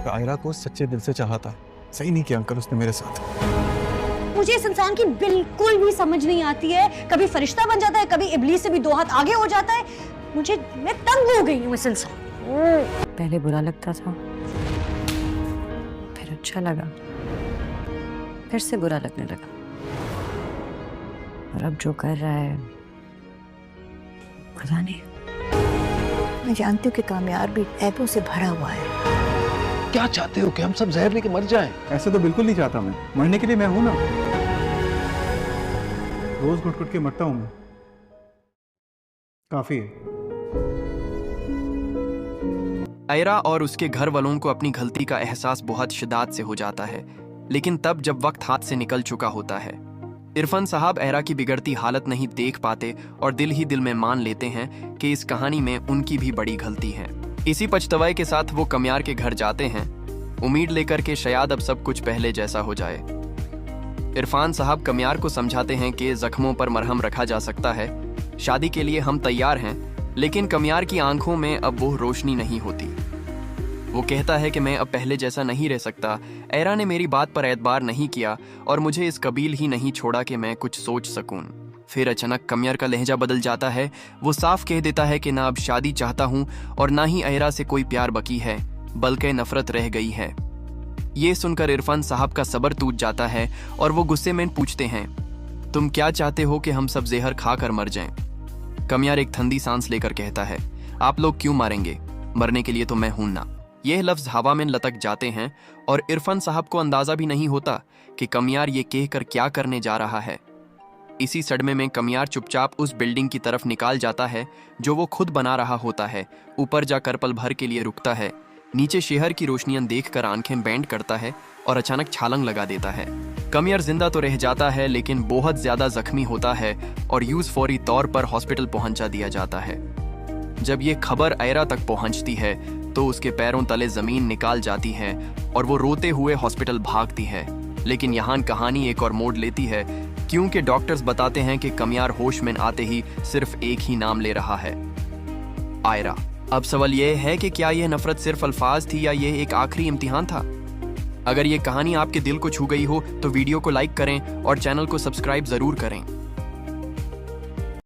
आयरा को सच्चे दिल से चाहा था। सही नहीं किया अंकल उसने मेरे साथ। मुझे इस इंसान की बिल्कुल भी समझ नहीं आती है। कभी फरिश्ता बन जाता है, कभी इब्लीस से भी 2 हाथ आगे हो जाता है। मैं तंग हो गई हूँ इस इंसान। पहले बुरा लगता था, फिर अच्छा लगा, फिर से बुरा लगने लगा, और अब जो कर रहा है पता नहीं। मैं जानती हूँ कि कामयार भी ऐबों से भरा हुआ है। क्या चाहते हो कि हम सब जहर लेके मर जाएं? ऐसे तो बिल्कुल नहीं चाहता मैं। मरने के लिए मैं हूं ना। रोज घुट घुट के मरता हूं मैं। काफी है। आयरा और उसके घर वालों को अपनी गलती का एहसास बहुत शिद्दत से हो जाता है, लेकिन तब जब वक्त हाथ से निकल चुका होता है। इरफान साहब आयरा की बिगड़ती हालत नहीं देख पाते और दिल ही दिल में मान लेते हैं कि इस कहानी में उनकी भी बड़ी गलती है। इसी पछतावे के साथ वो कमियार के घर जाते हैं, उम्मीद लेकर के शायद अब सब कुछ पहले जैसा हो जाए। इरफान साहब कमियार को समझाते हैं कि जख्मों पर मरहम रखा जा सकता है, शादी के लिए हम तैयार हैं, लेकिन कमियार की आंखों में अब वो रोशनी नहीं होती। वो कहता है कि मैं अब पहले जैसा नहीं रह सकता। आयरा ने मेरी बात पर एतबार नहीं किया और मुझे इस कबील ही नहीं छोड़ा कि मैं कुछ सोच सकूं। फिर अचानक कमियार का लहजा बदल जाता है। वो साफ कह देता है कि ना अब शादी चाहता हूं और ना ही आयरा से कोई प्यार बकी है, बल्कि नफरत रह गई है। ये सुनकर इरफान साहब का सब्र टूट जाता है और वो गुस्से में पूछते हैं, तुम क्या चाहते हो कि हम सब जहर खाकर मर जाएं? कमियार एक ठंडी सांस लेकर कहता है, आप लोग क्यों मारेंगे? मरने के लिए तो मैं हूं ना। यह लफ्ज हवा में लटक जाते हैं और इरफान साहब को अंदाजा भी नहीं होता कि कमियार ये कहकर क्या करने जा रहा है। इसी सदमे में कमियार चुपचाप उस बिल्डिंग की तरफ निकाल जाता है जो वो खुद बना रहा होता है। ऊपर जाकर पल भर के लिए रुकता है, नीचे शहर की रोशनियां देखकर आंखें बैंड करता है और अचानक छलांग लगा देता है। कमियार जिंदा तो रह जाता है, लेकिन बहुत ज्यादा जख्मी होता है और यूज फौरी तौर पर हॉस्पिटल पहुंचा दिया जाता है। जब ये खबर आयरा तक पहुंचती है तो उसके पैरों तले जमीन निकाल जाती है और वो रोते हुए हॉस्पिटल भागती है। लेकिन यहाँ कहानी एक और मोड़ लेती है, क्योंकि डॉक्टर्स बताते हैं कि कमियार होश में आते ही सिर्फ एक ही नाम ले रहा है, आयरा। अब सवाल यह है कि क्या यह नफरत सिर्फ अल्फाज थी या यह एक आखिरी इम्तिहान था? अगर ये कहानी आपके दिल को छू गई हो तो वीडियो को लाइक करें और चैनल को सब्सक्राइब जरूर करें।